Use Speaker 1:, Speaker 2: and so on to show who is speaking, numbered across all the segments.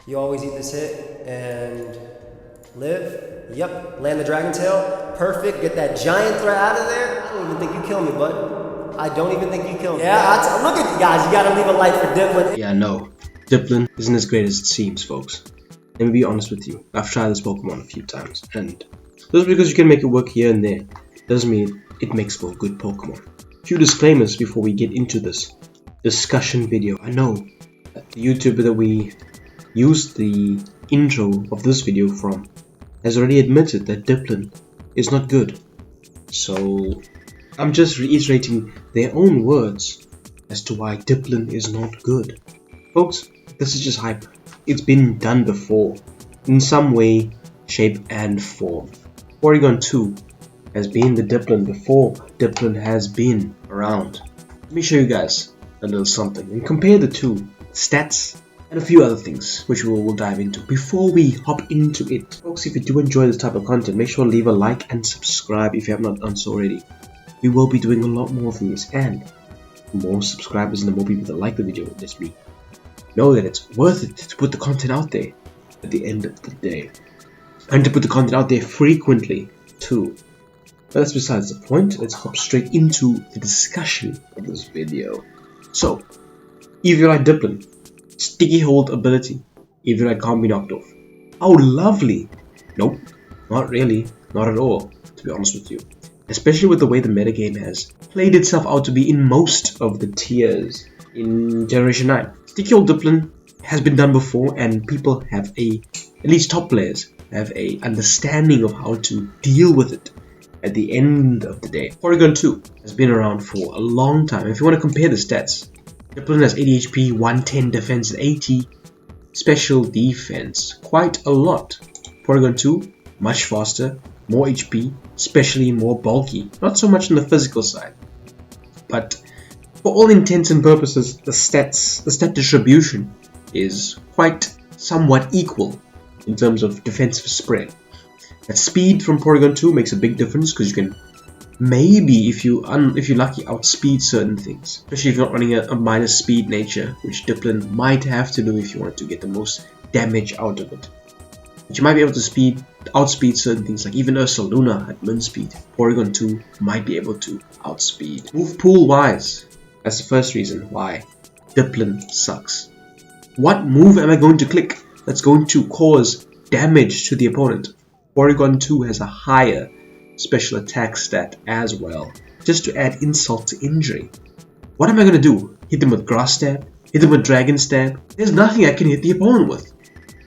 Speaker 1: You always eat this hit and live. Yep, land the Dragon Tail. Perfect. Get that giant threat out of there. I don't even think you kill me, bud. I don't even think you kill me. Yeah, look at you guys. You gotta leave a light for Dipplin.
Speaker 2: Yeah, no. Dipplin isn't as great as it seems, folks. Let me be honest with you. I've tried this Pokemon a few times, and just because you can make it work here and there doesn't mean it makes for a good Pokemon. A few disclaimers before we get into this discussion video. I know that the YouTuber that we used the intro of this video from has already admitted that Dipplin is not good. So I'm just reiterating their own words as to why Dipplin is not good. Folks, this is just hype. It's been done before, in some way, shape and form. Porygon 2 has been the Dipplin before Dipplin has been around. Let me show you guys a little something and compare the two stats and a few other things which we'll dive into before we hop into it. Folks, if you do enjoy this type of content, make sure to leave a like and subscribe if you have not done so already. We will be doing a lot more of these, and the more subscribers and the more people that like the video, that's me, know that it's worth it to put the content out there at the end of the day, and to put the content out there frequently too. But that's besides the point. Let's hop straight into the discussion of this video. So, Eviolite Dipplin, sticky hold ability. Eviolite can't be knocked off. Oh, lovely! Nope, not really, not at all, to be honest with you. Especially with the way the metagame has played itself out to be in most of the tiers in Generation 9. Sticky hold Dipplin has been done before, and people have at least top players, have a understanding of how to deal with it at the end of the day. Porygon 2 has been around for a long time. If you want to compare the stats, Dipplin has 80 HP, 110 defense, and 80 special defense. Quite a lot. Porygon 2, much faster, more HP, especially more bulky. Not so much on the physical side, but for all intents and purposes, the stat distribution is quite somewhat equal in terms of defensive spread. That speed from Porygon 2 makes a big difference because you can maybe, if you're lucky, outspeed certain things. Especially if you're not running a minus speed nature, which Dipplin might have to do if you want to get the most damage out of it. But you might be able to outspeed certain things, like even Ursaluna at min speed. Porygon 2 might be able to outspeed. Move pool wise, that's the first reason why Dipplin sucks. What move am I going to click that's going to cause damage to the opponent? Porygon 2 has a higher special attack stat as well, just to add insult to injury. What am I going to do? Hit them with Grass Stab? Hit them with Dragon Stab? There's nothing I can hit the opponent with.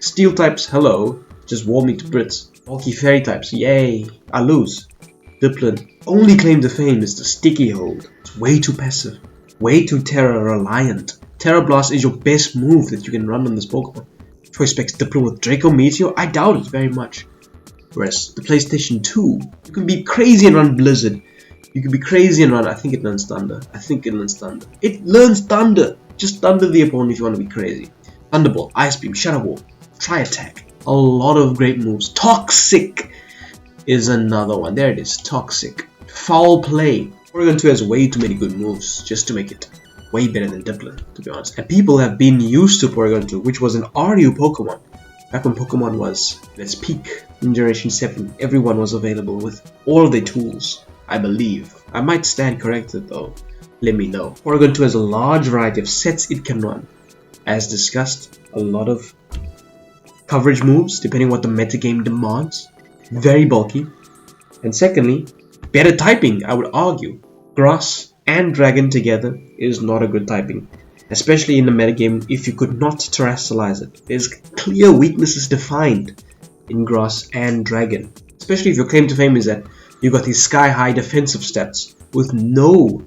Speaker 2: Steel types, hello, just wall me to Brits. Bulky Fairy types, yay, I lose. Dipplin, only claim to fame is the sticky hold. It's way too passive, way too Terra reliant. Terra Blast is your best move that you can run on this Pokemon. Choice specs Dipplin with Draco Meteor? I doubt it very much. Whereas the PlayStation 2, you can be crazy and run Blizzard. You can be crazy and run, I think it learns Thunder. It learns Thunder! Just thunder the opponent if you want to be crazy. Thunderbolt, Ice Beam, Shadow Ball, Tri Attack. A lot of great moves. Toxic is another one. There it is, Toxic. Foul Play. Porygon 2 has way too many good moves just to make it way better than Dipplin, to be honest. And people have been used to Porygon 2, which was an RU Pokemon. Back when Pokemon was at its peak in Generation 7, everyone was available with all of their tools, I believe. I might stand corrected though, let me know. Porygon 2 has a large variety of sets it can run. As discussed, a lot of coverage moves depending on what the metagame demands. Very bulky. And secondly, better typing, I would argue. Grass and Dragon together is not a good typing. Especially in the metagame, if you could not terrestrialize it. There's clear weaknesses defined in Grass and Dragon. Especially if your claim to fame is that you got these sky-high defensive stats with no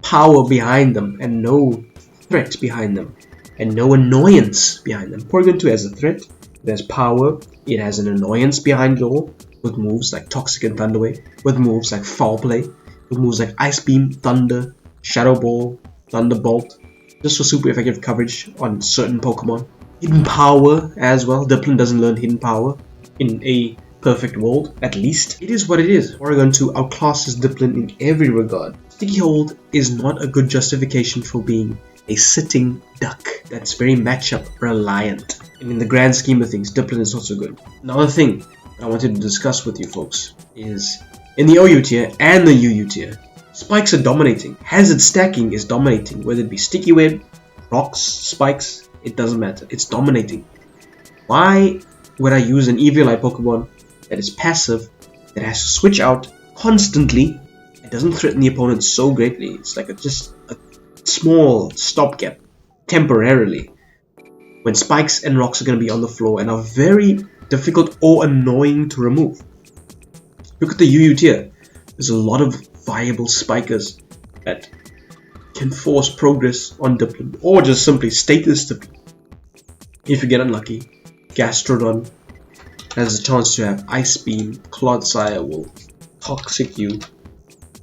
Speaker 2: power behind them and no threat behind them and no annoyance behind them. Porygon 2 has a threat, it has power, it has an annoyance behind it all with moves like Toxic and Thunder Wave, with moves like Foul Play, with moves like Ice Beam, Thunder, Shadow Ball, Thunderbolt. Just for super effective coverage on certain Pokemon. Hidden Power as well. Dipplin doesn't learn Hidden Power in a perfect world, at least. It is what it is. Porygon 2 outclasses Dipplin in every regard. Sticky Hold is not a good justification for being a sitting duck that's very matchup reliant. And in the grand scheme of things, Dipplin is not so good. Another thing I wanted to discuss with you folks is in the OU tier and the UU tier, spikes are dominating. Hazard stacking is dominating, whether it be sticky web, rocks, spikes, it doesn't matter. It's dominating. Why would I use an Eviolite Pokemon that is passive, that has to switch out constantly? It doesn't threaten the opponent so greatly. It's like just a small stopgap temporarily when spikes and rocks are going to be on the floor and are very difficult or annoying to remove. Look at the UU tier. There's a lot of viable spikers that can force progress on Dipplin or just simply status Dipplin. If you get unlucky, Gastrodon has a chance to have Ice Beam. Clodsire will toxic you.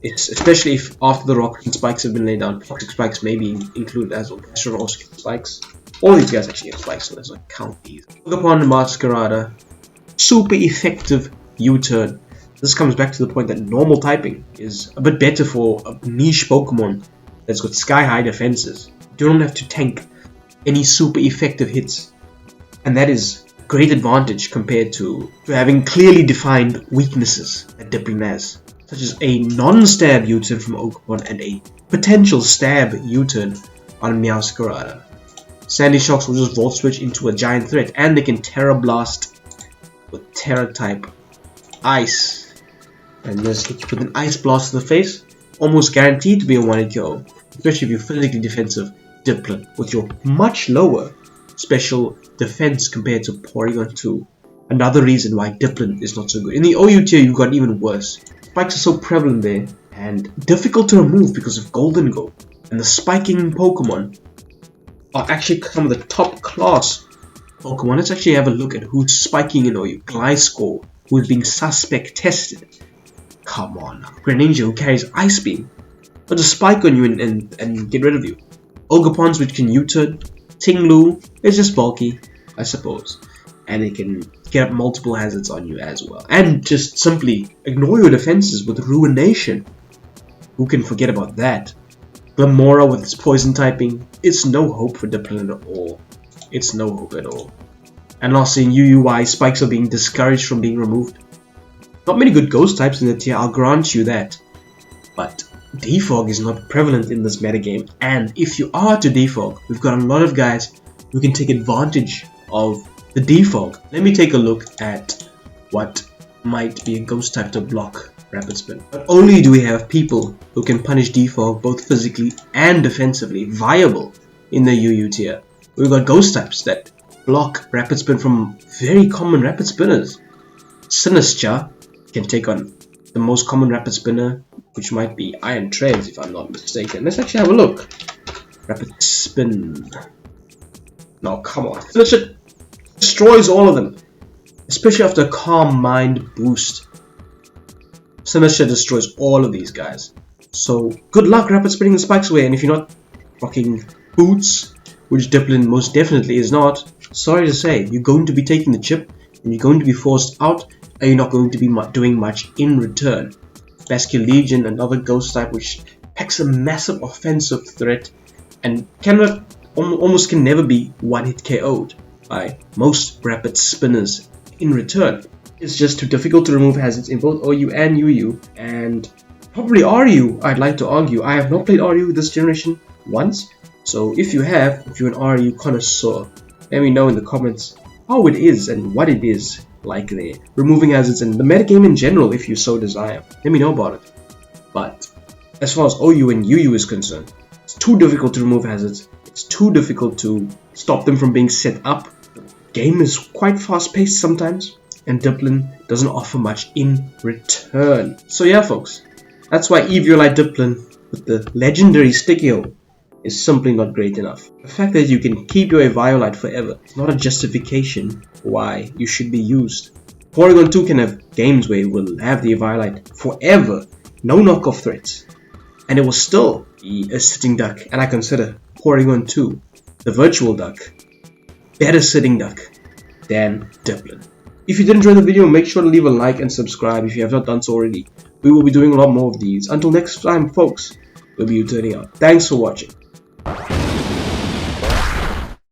Speaker 2: It's especially if after the rock and spikes have been laid down, toxic spikes may be included as well. Gastrodon also gets spikes. All these guys actually get spikes, so let's not count these. Pokemon Masquerada, super effective U-turn. This comes back to the point that normal typing is a bit better for a niche Pokemon that's got sky high defenses. You don't have to tank any super effective hits, and that is a great advantage compared to having clearly defined weaknesses that Dipplin has, such as a non-stab U-turn from Pokemon and a potential stab U-turn on Meowscarada. Sandy Shocks will just Volt Switch into a giant threat, and they can Terra Blast with Terra type Ice. And just hit you with an Ice Blast to the face, almost guaranteed to be a 1-hit KO, especially if you're physically defensive Dipplin with your much lower special defense compared to Porygon 2. Another reason why Dipplin is not so good. In the OU tier, you've got even worse. Spikes are so prevalent there and difficult to remove because of Golden Go. And the spiking Pokemon are actually some of the top class Pokemon. Let's actually have a look at who's spiking in OU. Gliscor, who is being suspect tested. Come on now. Greninja, who carries Ice Beam, but just spike on you and get rid of you. Ogapons, which can U-turn. Tinglu is just bulky, I suppose, and it can get up multiple hazards on you as well. And just simply ignore your defenses with Ruination. Who can forget about that? Glamora with its poison typing. It's no hope for Dipplin at all. It's no hope at all. And lastly, in UUI, spikes are being discouraged from being removed. Not many good ghost types in the tier, I'll grant you that. But defog is not prevalent in this metagame, and if you are to defog, we've got a lot of guys who can take advantage of the defog. Let me take a look at what might be a ghost type to block Rapid Spin. Not only do we have people who can punish defog both physically and defensively viable in the UU tier, we've got ghost types that block Rapid Spin from very common Rapid Spinners. Sinistcha can take on the most common Rapid Spinner, which might be Iron Treads if I'm not mistaken. Let's actually have a look. Rapid Spin. No, come on. Sinistcha destroys all of them, especially after a Calm Mind boost. Sinistcha destroys all of these guys. So good luck Rapid Spinning the spikes away, and if you're not rocking boots, which Dipplin most definitely is not, sorry to say, you're going to be taking the chip, and you're going to be forced out, and you're not going to be doing much in return. Basculegion, another ghost type which packs a massive offensive threat and almost can never be one-hit KO'd by most Rapid Spinners in return. It's just too difficult to remove hazards in both OU and UU, and probably RU, I'd like to argue. I have not played RU this generation once, so if you have, if you're an RU connoisseur, let me know in the comments how it is and what it is like there. Removing hazards and the metagame in general if you so desire. Let me know about it. But as far as OU and UU is concerned, it's too difficult to remove hazards. It's too difficult to stop them from being set up. The game is quite fast paced sometimes, and Dipplin doesn't offer much in return. So yeah folks, that's why Eviolite Dipplin with the legendary sticky hole is simply not great enough. The fact that you can keep your Eviolite forever is not a justification why you should be used. Porygon 2 can have games where it will have the Eviolite forever, no knockoff threats, and it will still be a sitting duck, and I consider Porygon 2, the virtual duck, better sitting duck than Dipplin. If you did enjoy the video, make sure to leave a like and subscribe if you have not done so already. We will be doing a lot more of these. Until next time folks, we'll be turning out. Thanks for watching.